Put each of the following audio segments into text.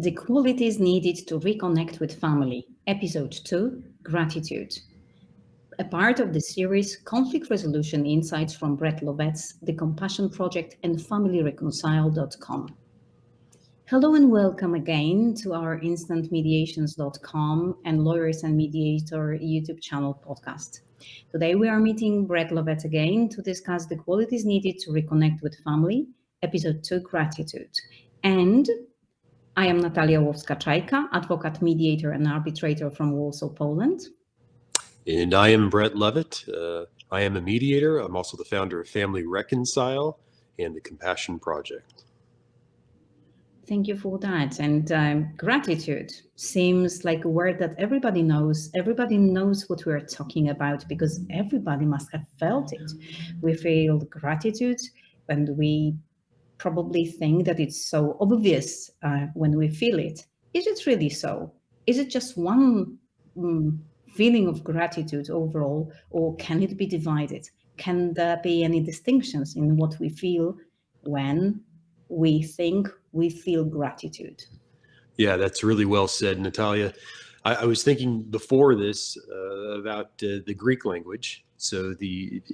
The qualities needed to reconnect with family. Episode 2, Gratitude. A part of the series Conflict Resolution Insights from Brett Lovett's The Compassion Project and FamilyReconcile.com. Hello and welcome again to our instantmediations.com and Lawyers and Mediator YouTube channel podcast. Today we are meeting Brett Lovett again to discuss the qualities needed to reconnect with family, episode 2, Gratitude. And I am Natalia Łowska-Czajka, advocate, mediator and arbitrator from Warsaw, Poland. And I am Brett Lovett. I am a mediator. I'm also the founder of Family Reconcile and the Compassion Project. Thank you for that. And gratitude seems like a word that everybody knows. Everybody knows what we're talking about because everybody must have felt it. We feel gratitude and we probably think that it's so obvious when we feel it. Is it really so? Is it just one feeling of gratitude overall, or can it be divided? Can there be any distinctions in what we feel when we think we feel gratitude? Yeah, that's really well said, Natalia. I was thinking before this about the Greek language. So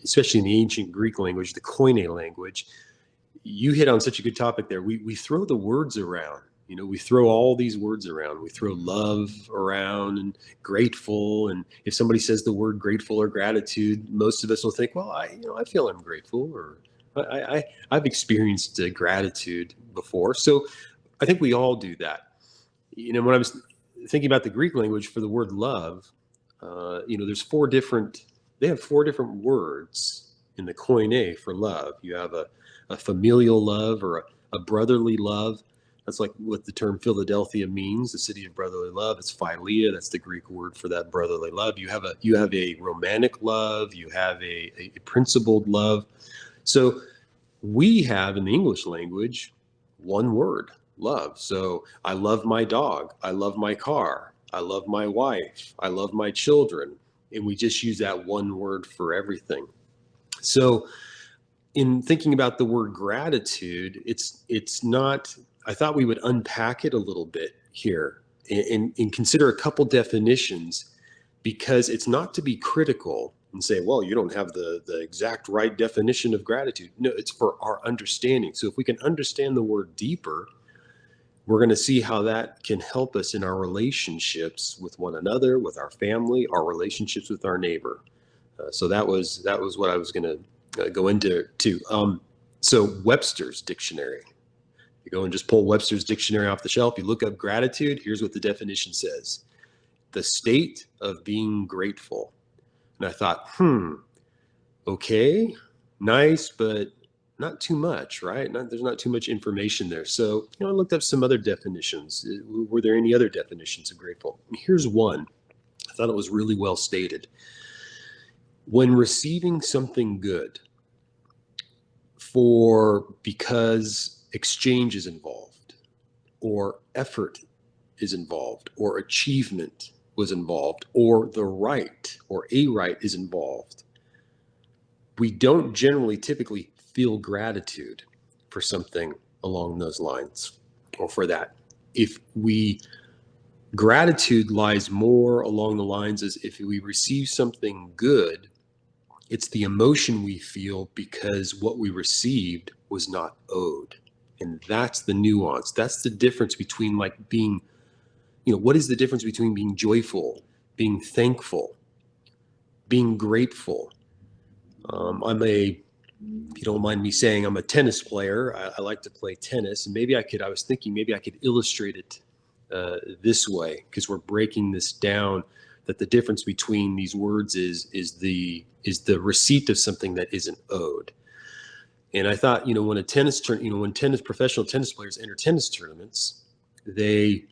especially in the ancient Greek language, the Koine language, you hit on such a good topic there. We throw the words around. You know, we throw all these words around. We throw love around and grateful. And if somebody says the word grateful or gratitude, most of us will think, well, I feel I'm grateful, or I've experienced gratitude before. So I think we all do that. You know, when I was thinking about the Greek language for the word love, there's they have four different words in the Koine for love. You have a familial love or a brotherly love. That's like what the term Philadelphia means, the city of brotherly love. It's philia. That's the Greek word for that brotherly love. You have a romantic love. You have a principled love. So we have in the English language one word, love. So I love my dog. I love my car. I love my wife. I love my children. And we just use that one word for everything. So in thinking about the word gratitude, it's not, I thought we would unpack it a little bit here and consider a couple definitions, because it's not to be critical and say, well, you don't have the exact right definition of gratitude. No, it's for our understanding. So if we can understand the word deeper, we're going to see how that can help us in our relationships with one another, with our family, our relationships with our neighbor. So that was what I was going to go into too. So Webster's dictionary. You go and just pull Webster's dictionary off the shelf. You look up gratitude. Here's what the definition says: the state of being grateful. And I thought, okay, nice, but not too much, right? There's not too much information there. So, I looked up some other definitions. Were there any other definitions of grateful? And here's one. I thought it was really well stated. When receiving something good because exchange is involved, or effort is involved, or achievement was involved, or the right or a right is involved, we don't typically feel gratitude for something along those lines or for that. Gratitude lies more along the lines as if we receive something good, it's the emotion we feel because what we received was not owed. And that's the nuance. That's the difference between being, what is the difference between being joyful, being thankful, being grateful? If you don't mind me saying, I'm a tennis player. I like to play tennis. And I was thinking maybe I could illustrate it this way, because we're breaking this down, that the difference between these words is the receipt of something that isn't owed. And I thought, when professional tennis players enter tennis tournaments, they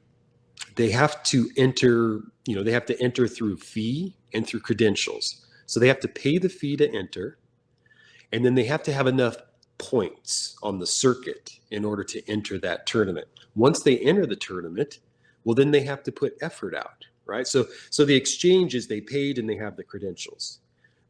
have to enter, they have to enter through fee and through credentials. So they have to pay the fee to enter, and then they have to have enough points on the circuit in order to enter that tournament. Once they enter the tournament, well, then they have to put effort out, right? So the exchange is they paid and they have the credentials.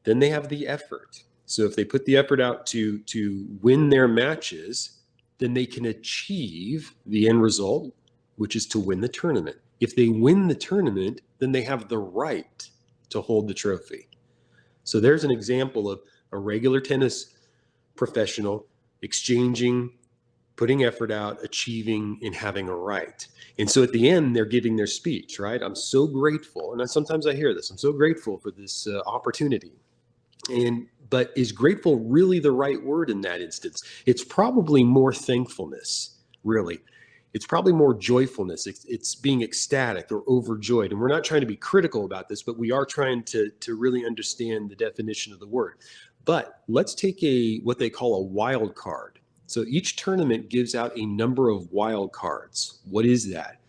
Then they have the effort. So if they put the effort out to win their matches, then they can achieve the end result which is to win the tournament. If they win the tournament, then they have the right to hold the trophy. So there's an example of a regular tennis professional exchanging, putting effort out, achieving, and having a right. And so at the end, they're giving their speech, right? I'm so grateful. And sometimes I hear this, I'm so grateful for this opportunity. But is grateful really the right word in that instance? It's probably more thankfulness, really. It's probably more joyfulness. It's being ecstatic or overjoyed. And we're not trying to be critical about this, but we are trying to really understand the definition of the word. But let's take what they call a wild card. So each tournament gives out a number of wild cards. What is that?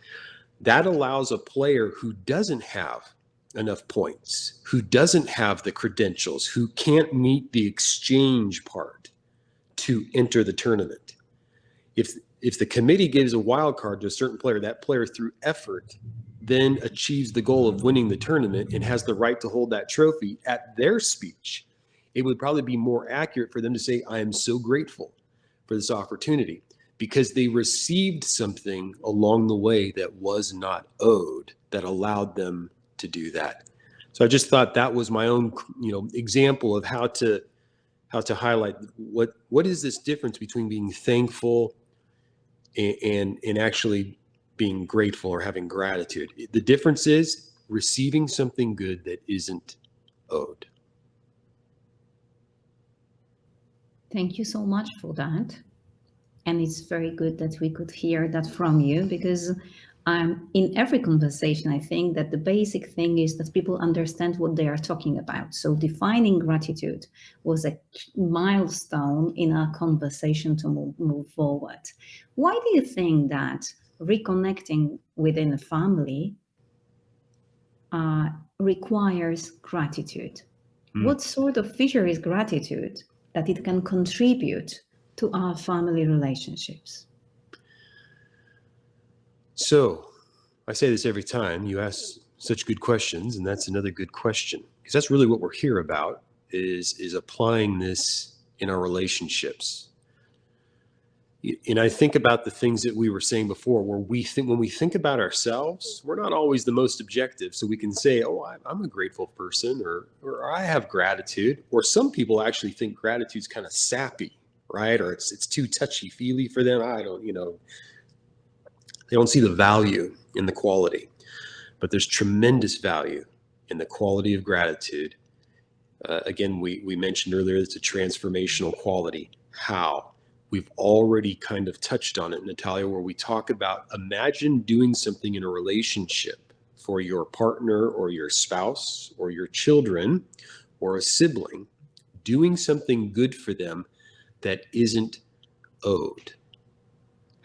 That allows a player who doesn't have enough points, who doesn't have the credentials, who can't meet the exchange part to enter the tournament. If the committee gives a wild card to a certain player, that player through effort then achieves the goal of winning the tournament and has the right to hold that trophy at their speech. It would probably be more accurate for them to say, I am so grateful for this opportunity, because they received something along the way that was not owed, that allowed them to do that. So I just thought that was my own, example of how to highlight what is this difference between being thankful and actually being grateful or having gratitude. The difference is receiving something good that isn't owed. Thank you so much for that. And it's very good that we could hear that from you, because in every conversation, I think that the basic thing is that people understand what they are talking about. So defining gratitude was a milestone in our conversation to move forward. Why do you think that reconnecting within a family requires gratitude? What sort of feature is gratitude that it can contribute to our family relationships? So I say this every time you ask such good questions, and that's another good question, because that's really what we're here about, is applying this in our relationships. And I think about the things that we were saying before, where when we think about ourselves, we're not always the most objective. So we can say, oh, I'm a grateful person, or I have gratitude. Or some people actually think gratitude's kind of sappy, right? Or it's too touchy-feely for them. They don't see the value in the quality. But there's tremendous value in the quality of gratitude. Again, we mentioned earlier, it's a transformational quality. How? We've already kind of touched on it, Natalia, where we talk about, imagine doing something in a relationship for your partner or your spouse or your children or a sibling, doing something good for them that isn't owed.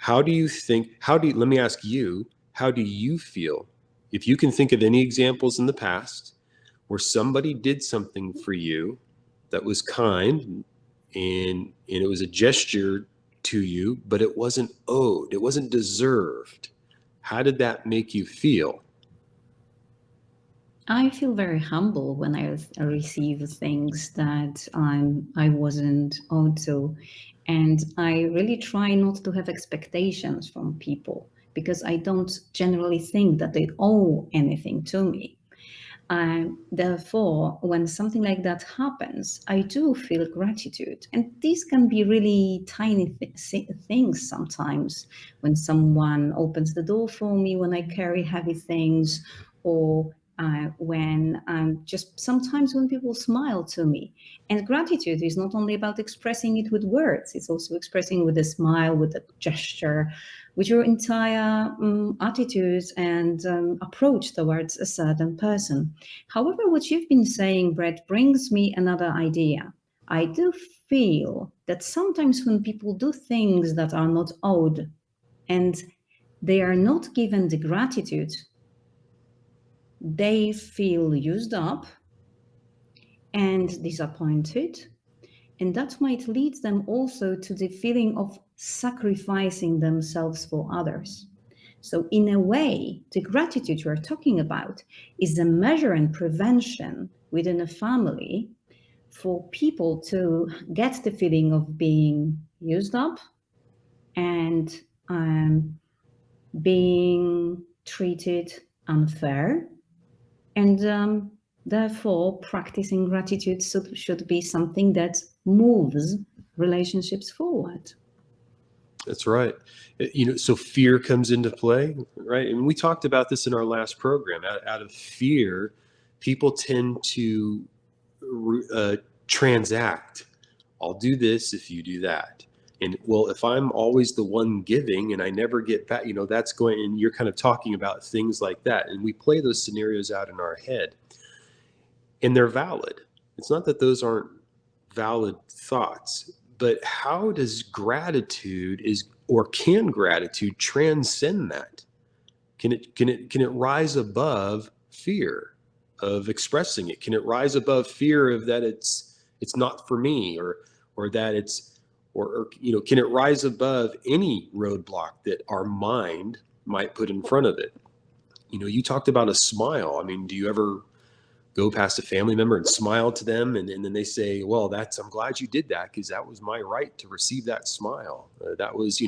Let me ask you, how do you feel? If you can think of any examples in the past where somebody did something for you that was kind, and it was a gesture to you, but it wasn't owed, it wasn't deserved. How did that make you feel? I feel very humble when I receive things that I wasn't owed to. And I really try not to have expectations from people, because I don't generally think that they owe anything to me. Therefore, when something like that happens, I do feel gratitude. And these can be really tiny things sometimes, when someone opens the door for me when I carry heavy things, or sometimes when people smile to me. And gratitude is not only about expressing it with words, it's also expressing with a smile, with a gesture, with your entire attitude and approach towards a certain person. However, what you've been saying, Brett, brings me another idea. I do feel that sometimes when people do things that are not owed and they are not given the gratitude, they feel used up and disappointed. And that might lead them also to the feeling of sacrificing themselves for others. So in a way, the gratitude we're talking about is a measure and prevention within a family for people to get the feeling of being used up and being treated unfair, and therefore practicing gratitude should be something that moves relationships forward. That's right. So fear comes into play, right? And we talked about this in our last program. Out of fear, people tend to transact. I'll do this if you do that. And well, if I'm always the one giving and I never get back, that's going, and you're kind of talking about things like that. And we play those scenarios out in our head, and they're valid. It's not that those aren't valid thoughts, but how does gratitude can gratitude transcend that? Can it rise above fear of expressing it? Can it rise above fear of that it's not for me, or that it's, or can it rise above any roadblock that our mind might put in front of it? You talked about a smile. I mean, do you ever go past a family member and smile to them, and then they say, well, I'm glad you did that, because that was my right to receive that smile. That was,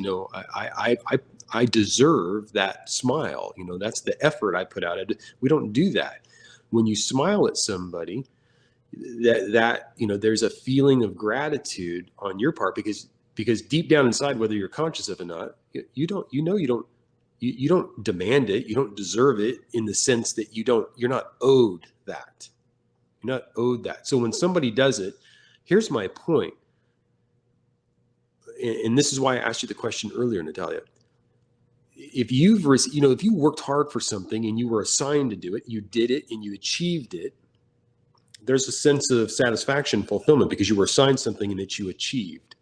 I deserve that smile. That's the effort I put out. We don't do that. When you smile at somebody, that there's a feeling of gratitude on your part, because deep down inside, whether you're conscious of it or not, you don't demand it, you don't deserve it, in the sense that you're not owed that. You're not owed that. So when somebody does it, here's my point. And this is why I asked you the question earlier, Natalia. If if you worked hard for something and you were assigned to do it, you did it and you achieved it, there's a sense of satisfaction, fulfillment, because you were assigned something and that you achieved.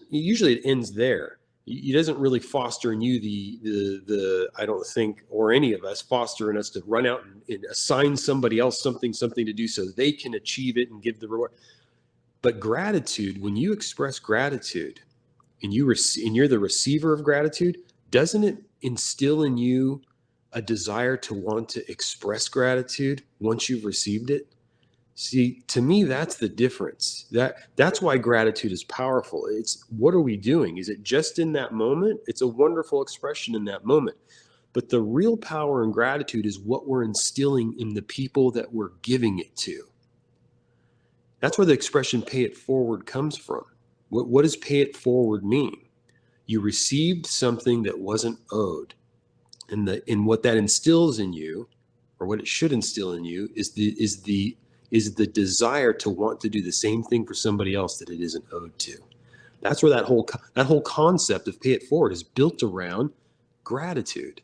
Usually it ends there. It doesn't really foster in you the I don't think, or any of us, foster in us to run out and assign somebody else something to do so they can achieve it and give the reward. But gratitude, when you express gratitude and you're the receiver of gratitude, doesn't it instill in you a desire to want to express gratitude once you've received it? See, to me, that's the difference. That's why gratitude is powerful. It's, what are we doing? Is it just in that moment? It's a wonderful expression in that moment. But the real power in gratitude is what we're instilling in the people that we're giving it to. That's where the expression pay it forward comes from. What does pay it forward mean? You received something that wasn't owed. And what that instills in you, or what it should instill in you, is the desire to want to do the same thing for somebody else that it isn't owed to. That's where that whole concept of pay it forward is built around gratitude.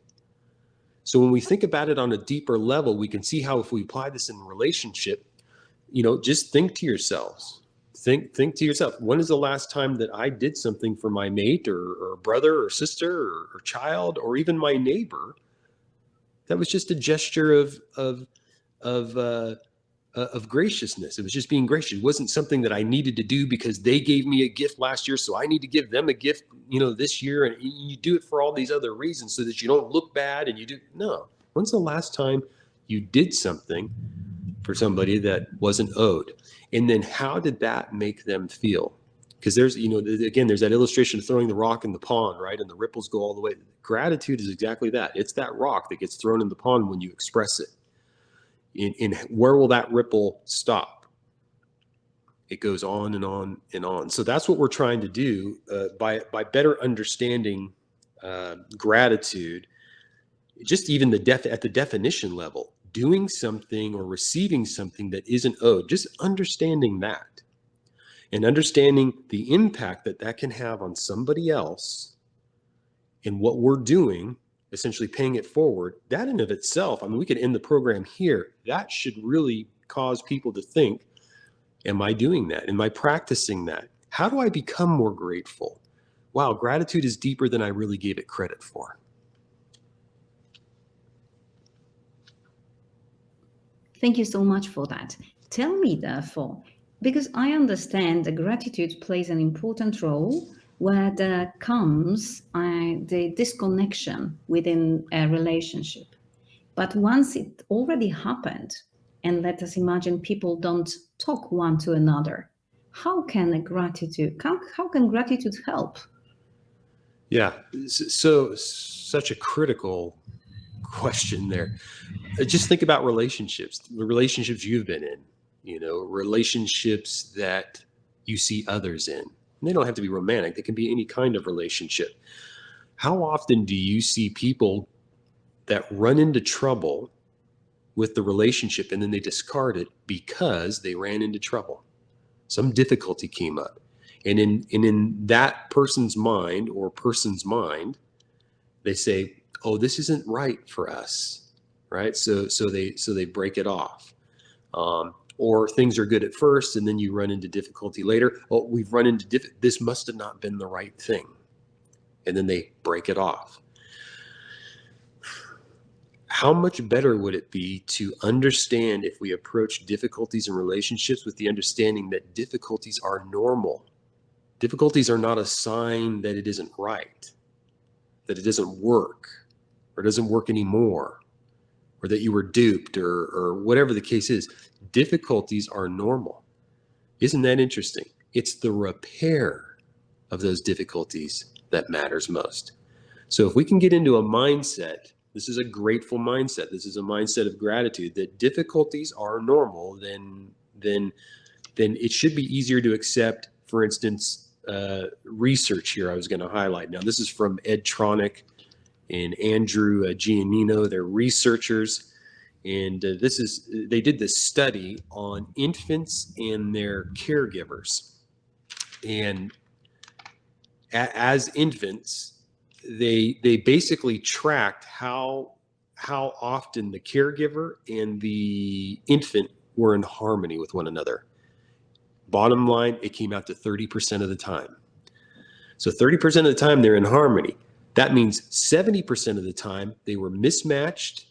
So when we think about it on a deeper level, we can see how if we apply this in a relationship, just think to yourselves. Think to yourself, when is the last time that I did something for my mate or brother or sister or child or even my neighbor that was just a gesture of graciousness? It was just being gracious. It wasn't something that I needed to do because they gave me a gift last year, so I need to give them a gift, this year. And you do it for all these other reasons so that you don't look bad. And no. When's the last time you did something for somebody that wasn't owed? And then how did that make them feel? Because there's that illustration of throwing the rock in the pond, right? And the ripples go all the way. Gratitude is exactly that. It's that rock that gets thrown in the pond when you express it. In where will that ripple stop? It goes on and on and on. So that's what we're trying to do by better understanding gratitude, just even at the definition level, doing something or receiving something that isn't owed, just understanding that and understanding the impact that can have on somebody else and what we're doing, essentially paying it forward. That in of itself, I mean, we could end the program here. That should really cause people to think, am I doing that? Am I practicing that? How do I become more grateful? Wow, gratitude is deeper than I really gave it credit for. Thank you so much for that. Tell me, therefore, because I understand that gratitude plays an important role where there comes the disconnection within a relationship. But once it already happened, and let us imagine people don't talk one to another, how can gratitude help? Yeah. So such a critical question there. Just think about relationships, the relationships you've been in, relationships that you see others in. And they don't have to be romantic. They can be any kind of relationship. How often do you see people that run into trouble with the relationship and then they discard it because they ran into trouble? Some difficulty came up. And in that person's mind or person's mind, they say, oh, this isn't right for us, right? So they break it off. Or things are good at first and then you run into difficulty later. Oh, we've run into this must have not been the right thing. And then they break it off. How much better would it be to understand if we approach difficulties in relationships with the understanding that difficulties are normal? Difficulties are not a sign that it isn't right, that it doesn't work, or doesn't work anymore, or that you were duped, or whatever the case is. Difficulties are normal. Isn't that interesting? It's the repair of those difficulties that matters most. So if we can get into a mindset, this is a grateful mindset, this is a mindset of gratitude, that difficulties are normal, then it should be easier to accept. For instance, research here I was going to highlight. Now, this is from Ed Tronick and Andrew Giannino. They're researchers, and they did this study on infants and their caregivers. And as infants, they basically tracked how often the caregiver and the infant were in harmony with one another. Bottom line, it came out to 30% of the time. So 30% of the time they're in harmony. That means 70% of the time they were mismatched,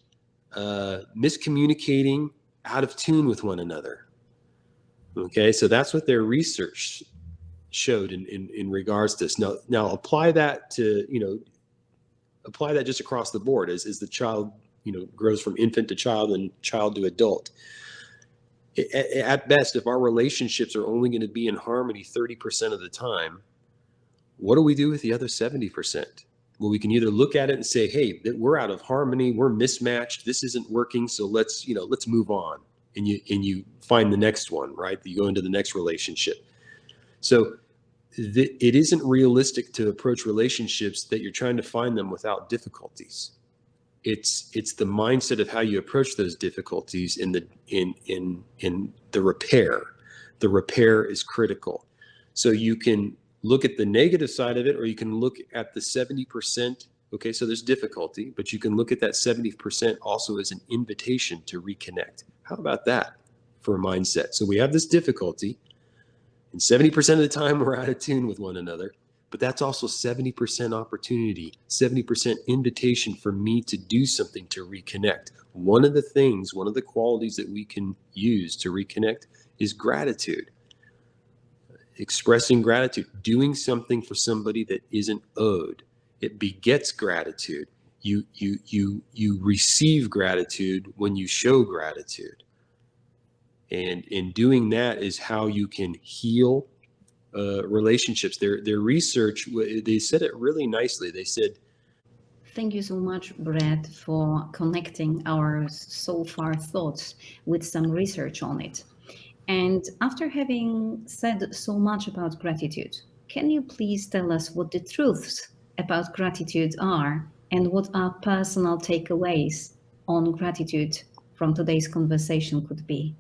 miscommunicating, out of tune with one another. Okay, so that's what their research showed in regards to this. Now apply that to, apply that just across the board as the child, grows from infant to child and child to adult. At best, if our relationships are only going to be in harmony 30% of the time, what do we do with the other 70%? Well, we can either look at it and say, hey, we're out of harmony, we're mismatched, this isn't working, so let's move on. And you find the next one, right? You go into the next relationship. So it isn't realistic to approach relationships that you're trying to find them without difficulties. It's the mindset of how you approach those difficulties in the repair. The repair is critical. So you can look at the negative side of it, or you can look at the 70%. Okay, so there's difficulty, but you can look at that 70% also as an invitation to reconnect. How about that for a mindset? So we have this difficulty, and 70% of the time we're out of tune with one another. But that's also 70% opportunity, 70% invitation for me to do something to reconnect. One of the qualities that we can use to reconnect is gratitude. Expressing gratitude, doing something for somebody that isn't owed. It begets gratitude. You receive gratitude when you show gratitude. And in doing that is how you can heal relationships. Their research, they said it really nicely. They said, thank you so much, Brett, for connecting our so far thoughts with some research on it. And after having said so much about gratitude, can you please tell us what the truths about gratitude are and what our personal takeaways on gratitude from today's conversation could be?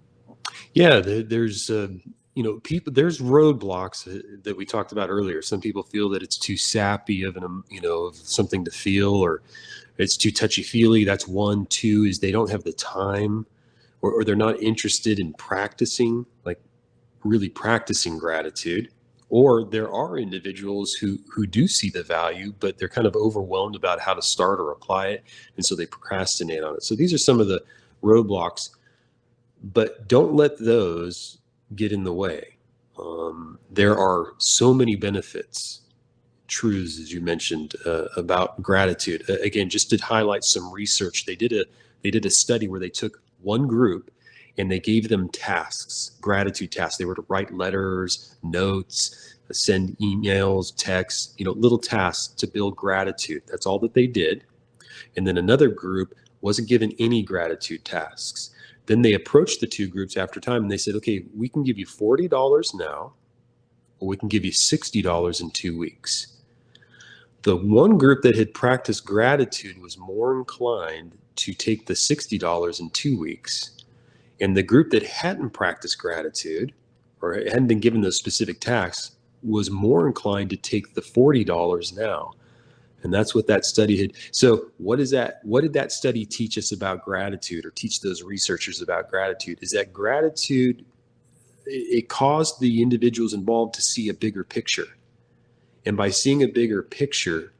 Yeah, there's there's roadblocks that we talked about earlier. Some people feel that it's too sappy of of something to feel, or it's too touchy-feely. That's one. Two is they don't have the time, or they're not interested in practicing, like really practicing gratitude. Or there are individuals who do see the value, but they're kind of overwhelmed about how to start or apply it, and so they procrastinate on it. So these are some of the roadblocks, but don't let those get in the way. There are so many benefits, truths, as you mentioned, about gratitude. Again, just to highlight some research, they did a study where they took one group and they gave them tasks, gratitude tasks. They were to write letters, notes, send emails, texts, little tasks to build gratitude. That's all that they did. And then another group wasn't given any gratitude tasks. Then they approached the two groups after time and they said, okay, we can give you $40 now, or we can give you $60 in 2 weeks. The one group that had practiced gratitude was more inclined to take the $60 in 2 weeks. And the group that hadn't practiced gratitude or hadn't been given those specific tasks was more inclined to take the $40 now. And that's what that study had. So what did that study teach us about gratitude, or teach those researchers about gratitude? Is that gratitude, it caused the individuals involved to see a bigger picture. And by seeing a bigger picture,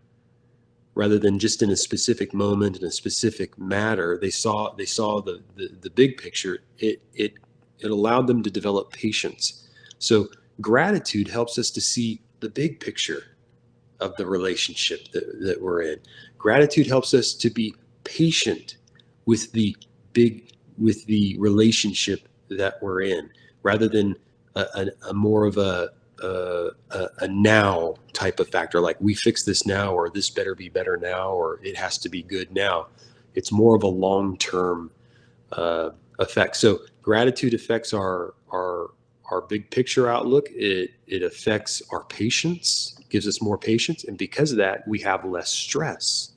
rather than just in a specific moment, in a specific matter, they saw the big picture. It allowed them to develop patience. So gratitude helps us to see the big picture of the relationship that we're in. Gratitude helps us to be patient with the relationship that we're in, rather than a more of a now type of factor, like we fix this now, or this better be better now, or it has to be good now. It's more of a long-term effect. So gratitude affects our big picture outlook. It affects our patience, gives us more patience, and because of that, we have less stress.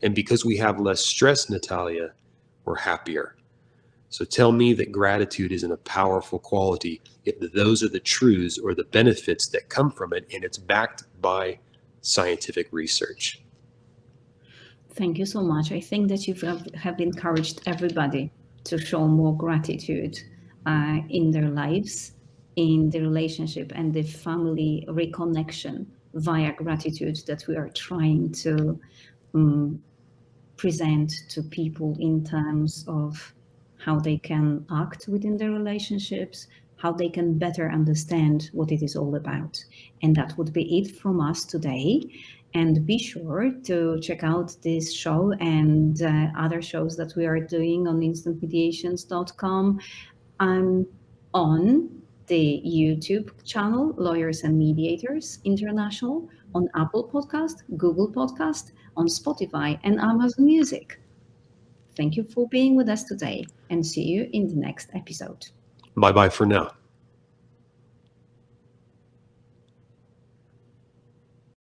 And because we have less stress, Natalia, we're happier. So tell me that gratitude isn't a powerful quality if those are the truths or the benefits that come from it, and it's backed by scientific research. Thank you so much. I think that you have encouraged everybody to show more gratitude in their lives, in the relationship and the family reconnection via gratitude that we are trying to present to people in terms of how they can act within their relationships, how they can better understand what it is all about. And that would be it from us today. And be sure to check out this show and other shows that we are doing on instantmediations.com. I'm on the YouTube channel, Lawyers and Mediators International, on Apple Podcast, Google Podcast, on Spotify, and Amazon Music. Thank you for being with us today, and see you in the next episode. Bye-bye for now.